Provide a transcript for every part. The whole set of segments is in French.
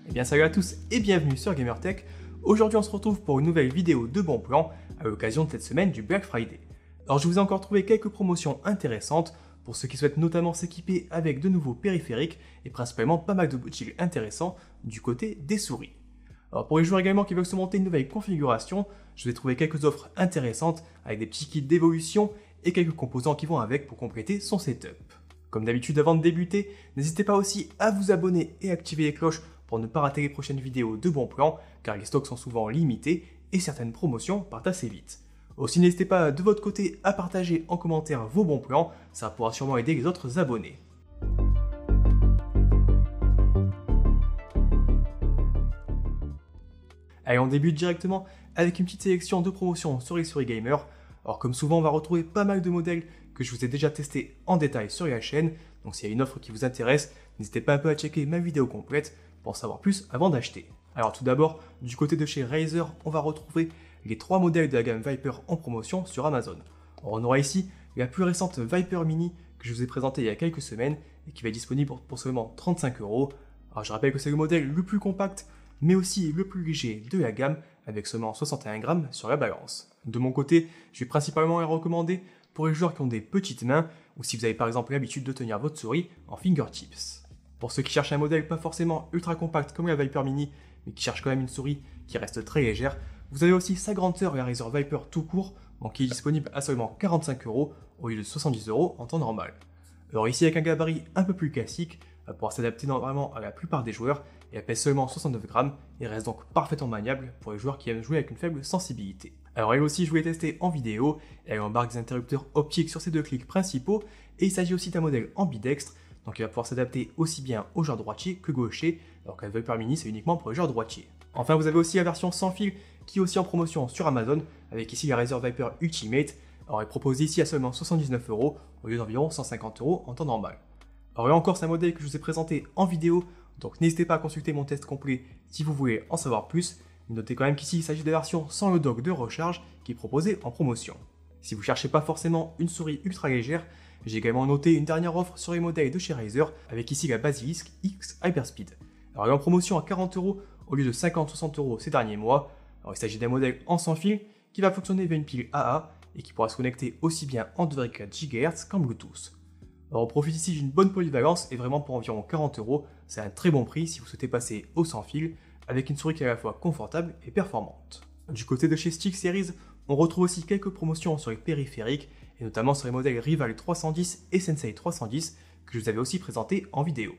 Eh bien salut à tous et bienvenue sur GamerTech. Aujourd'hui on se retrouve pour une nouvelle vidéo de bons plans à l'occasion de cette semaine du Black Friday. Alors je vous ai encore trouvé quelques promotions intéressantes pour ceux qui souhaitent notamment s'équiper avec de nouveaux périphériques et principalement pas mal de boutiques intéressants du côté des souris. Alors pour les joueurs également qui veulent se monter une nouvelle configuration, je vous ai trouvé quelques offres intéressantes avec des petits kits d'évolution et quelques composants qui vont avec pour compléter son setup. Comme d'habitude avant de débuter, n'hésitez pas aussi à vous abonner et activer les cloches pour ne pas rater les prochaines vidéos de bons plans, car les stocks sont souvent limités et certaines promotions partent assez vite. Aussi n'hésitez pas de votre côté à partager en commentaire vos bons plans, ça pourra sûrement aider les autres abonnés. Allez, on débute directement avec une petite sélection de promotions sur les souris gamers. Alors comme souvent, on va retrouver pas mal de modèles que je vous ai déjà testés en détail sur la chaîne, donc s'il y a une offre qui vous intéresse, n'hésitez pas un peu à checker ma vidéo complète pour en savoir plus avant d'acheter. Alors tout d'abord, du côté de chez Razer, on va retrouver les 3 modèles de la gamme Viper en promotion sur Amazon. Alors, on aura ici la plus récente Viper Mini que je vous ai présentée il y a quelques semaines et qui va être disponible pour seulement 35 €. Alors je rappelle que c'est le modèle le plus compact mais aussi le plus léger de la gamme avec seulement 61 grammes sur la balance. De mon côté, je vais principalement la recommander pour les joueurs qui ont des petites mains ou si vous avez par exemple l'habitude de tenir votre souris en fingertips. Pour ceux qui cherchent un modèle pas forcément ultra compact comme la Viper Mini, mais qui cherchent quand même une souris qui reste très légère, vous avez aussi sa grande sœur, la Razer Viper tout court, donc qui est disponible à seulement 45 € au lieu de 70 € en temps normal. Alors ici avec un gabarit un peu plus classique, elle va pouvoir s'adapter normalement à la plupart des joueurs et elle pèse seulement 69 grammes et reste donc parfaitement maniable pour les joueurs qui aiment jouer avec une faible sensibilité. Alors elle aussi je vous l'ai testé en vidéo, et elle embarque des interrupteurs optiques sur ses 2 clics principaux et il s'agit aussi d'un modèle ambidextre. Donc il va pouvoir s'adapter aussi bien aux joueurs droitiers que gauchers, alors que la Viper Mini c'est uniquement pour les joueurs droitiers. Enfin vous avez aussi la version sans fil qui est aussi en promotion sur Amazon, avec ici la Razer Viper Ultimate. Alors elle est proposée ici à seulement 79 € au lieu d'environ 150 € en temps normal. Alors là encore c'est un modèle que je vous ai présenté en vidéo, donc n'hésitez pas à consulter mon test complet si vous voulez en savoir plus. Mais notez quand même qu'ici il s'agit de la version sans le dock de recharge qui est proposée en promotion. Si vous ne cherchez pas forcément une souris ultra légère, j'ai également noté une dernière offre sur les modèles de chez Razer avec ici la Basilisk X Hyperspeed. Alors elle est en promotion à 40 € au lieu de 50-60 € ces derniers mois. Alors il s'agit d'un modèle en sans fil qui va fonctionner via une pile AA et qui pourra se connecter aussi bien en 2,4 GHz qu'en Bluetooth. Alors on profite ici d'une bonne polyvalence et vraiment pour environ 40 €, c'est un très bon prix si vous souhaitez passer au sans fil avec une souris qui est à la fois confortable et performante. Du côté de chez StickSeries, on retrouve aussi quelques promotions sur les périphériques et notamment sur les modèles Rival 310 et Sensei 310 que je vous avais aussi présenté en vidéo.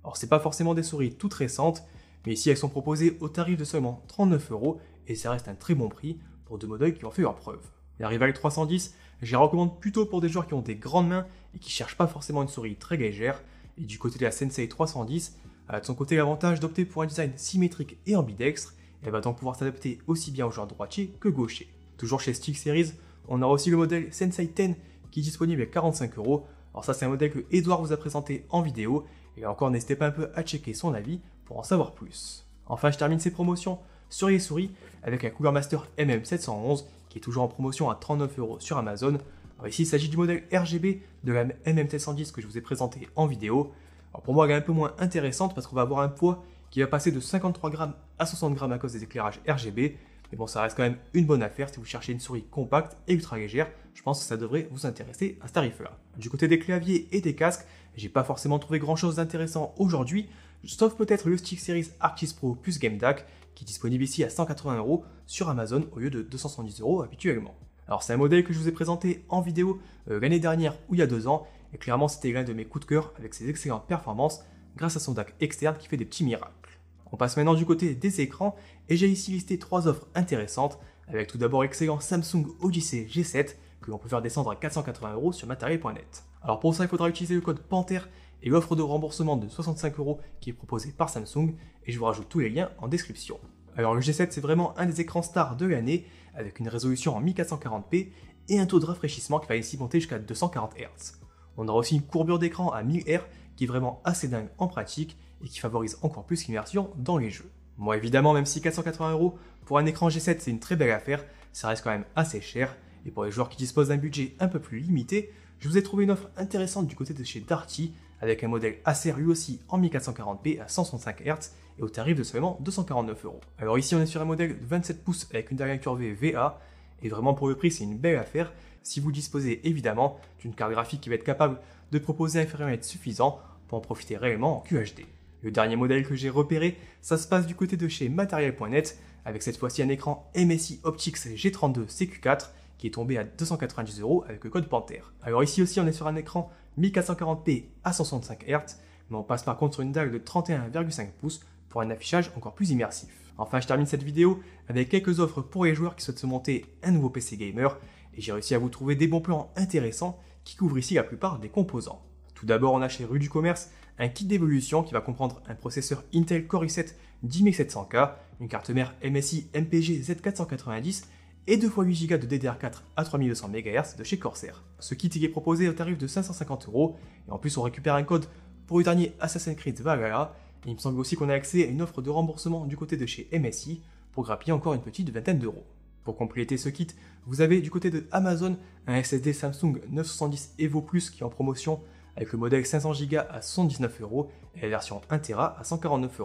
Alors c'est pas forcément des souris toutes récentes, mais ici elles sont proposées au tarif de seulement 39 € et ça reste un très bon prix pour 2 modèles qui ont fait leur preuve. La Rival 310, je la recommande plutôt pour des joueurs qui ont des grandes mains et qui cherchent pas forcément une souris très légère. Et du côté de la Sensei 310, elle a de son côté l'avantage d'opter pour un design symétrique et ambidextre, et elle va donc pouvoir s'adapter aussi bien aux joueurs droitiers que gauchers. Toujours chez StickSeries, on a aussi le modèle Sensei 10 qui est disponible à 45 €. Alors ça c'est un modèle que Edouard vous a présenté en vidéo, et encore n'hésitez pas un peu à checker son avis pour en savoir plus. Enfin je termine ces promotions sur les souris avec la Cooler Master MM711 qui est toujours en promotion à 39 € sur Amazon. Alors ici il s'agit du modèle RGB de la MM710 que je vous ai présenté en vidéo. Alors pour moi elle est un peu moins intéressante parce qu'on va avoir un poids qui va passer de 53 grammes à 60 grammes à cause des éclairages RGB. Mais bon, ça reste quand même une bonne affaire si vous cherchez une souris compacte et ultra légère. Je pense que ça devrait vous intéresser à ce tarif-là. Du côté des claviers et des casques, j'ai pas forcément trouvé grand chose d'intéressant aujourd'hui, sauf peut-être le StickSeries Arctis Pro plus Game DAC qui est disponible ici à 180 € sur Amazon au lieu de 270 € habituellement. Alors c'est un modèle que je vous ai présenté en vidéo l'année dernière ou il y a 2 ans, et clairement c'était l'un de mes coups de cœur avec ses excellentes performances grâce à son DAC externe qui fait des petits miracles. On passe maintenant du côté des écrans et j'ai ici listé 3 offres intéressantes avec tout d'abord l'excellent Samsung Odyssey G7 que l'on peut faire descendre à 480 € sur matériel.net. Alors pour ça il faudra utiliser le code PANTHERE et l'offre de remboursement de 65 € qui est proposée par Samsung et je vous rajoute tous les liens en description. Alors le G7 c'est vraiment un des écrans stars de l'année avec une résolution en 1440p et un taux de rafraîchissement qui va ici monter jusqu'à 240 Hz. On aura aussi une courbure d'écran à 1000 Hz qui est vraiment assez dingue en pratique et qui favorise encore plus l'immersion dans les jeux. Moi évidemment même si 480 € pour un écran G7 c'est une très belle affaire, ça reste quand même assez cher et pour les joueurs qui disposent d'un budget un peu plus limité, je vous ai trouvé une offre intéressante du côté de chez Darty avec un modèle Acer lui aussi en 1440p à 165 Hz et au tarif de seulement 249 €. Alors ici on est sur un modèle de 27 pouces avec une dernière curvée VA, et vraiment pour le prix c'est une belle affaire si vous disposez évidemment d'une carte graphique qui va être capable de proposer un frame rate suffisant pour en profiter réellement en QHD. Le dernier modèle que j'ai repéré, ça se passe du côté de chez Material.net, avec cette fois-ci un écran MSI Optix G32 CQ4 qui est tombé à 290 € avec le code Panther. Alors ici aussi on est sur un écran 1440p à 165 Hz, mais on passe par contre sur une dalle de 31,5 pouces pour un affichage encore plus immersif. Enfin je termine cette vidéo avec quelques offres pour les joueurs qui souhaitent se monter un nouveau PC gamer, et j'ai réussi à vous trouver des bons plans intéressants qui couvrent ici la plupart des composants. Tout d'abord on a chez Rue du Commerce un kit d'évolution qui va comprendre un processeur Intel Core i7 10700K, une carte mère MSI MPG Z490 et 2x8 Go de DDR4 à 3200 MHz de chez Corsair. Ce kit est proposé au tarif de 550 €, et en plus on récupère un code pour le dernier Assassin's Creed Valhalla, et il me semble aussi qu'on a accès à une offre de remboursement du côté de chez MSI pour grappiller encore une petite vingtaine d'euros. Pour compléter ce kit, vous avez du côté de Amazon un SSD Samsung 970 Evo Plus qui est en promotion avec le modèle 500 Go à 79 € et la version 1 Tera à 149 €.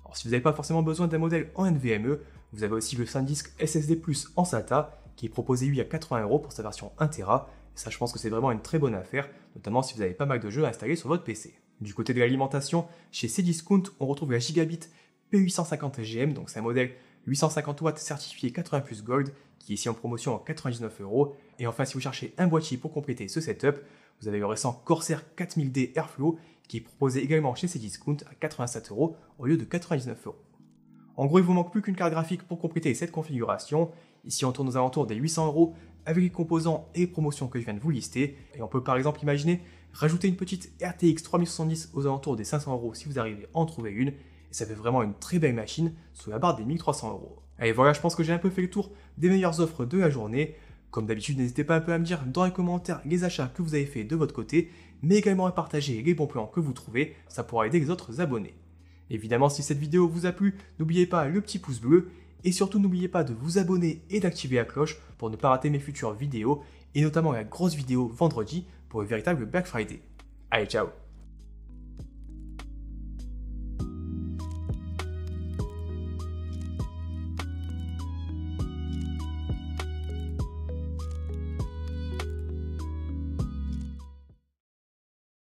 Alors si vous n'avez pas forcément besoin d'un modèle en NVMe, vous avez aussi le SanDisk SSD Plus en SATA qui est proposé lui à 80 € pour sa version 1 Tera, et ça je pense que c'est vraiment une très bonne affaire, notamment si vous avez pas mal de jeux à installer sur votre PC. Du côté de l'alimentation, chez Cdiscount, on retrouve la Gigabit P850GM, donc c'est un modèle 850 watts certifié 80+ Gold qui est ici en promotion à 99 €. Et enfin si vous cherchez un boîtier pour compléter ce setup, vous avez le récent Corsair 4000D Airflow qui est proposé également chez Cdiscount à 87 € au lieu de 99 €. En gros il vous manque plus qu'une carte graphique pour compléter cette configuration. Ici on tourne aux alentours des 800 € avec les composants et les promotions que je viens de vous lister. Et on peut par exemple imaginer rajouter une petite RTX 3070 aux alentours des 500 € si vous arrivez à en trouver une. Et ça fait vraiment une très belle machine sous la barre des 1300 €. Allez voilà, je pense que j'ai un peu fait le tour des meilleures offres de la journée. Comme d'habitude, n'hésitez pas un peu à me dire dans les commentaires les achats que vous avez fait de votre côté, mais également à partager les bons plans que vous trouvez, ça pourra aider les autres abonnés. Évidemment, si cette vidéo vous a plu, n'oubliez pas le petit pouce bleu, et surtout n'oubliez pas de vous abonner et d'activer la cloche pour ne pas rater mes futures vidéos, et notamment la grosse vidéo vendredi pour le véritable Black Friday. Allez, ciao!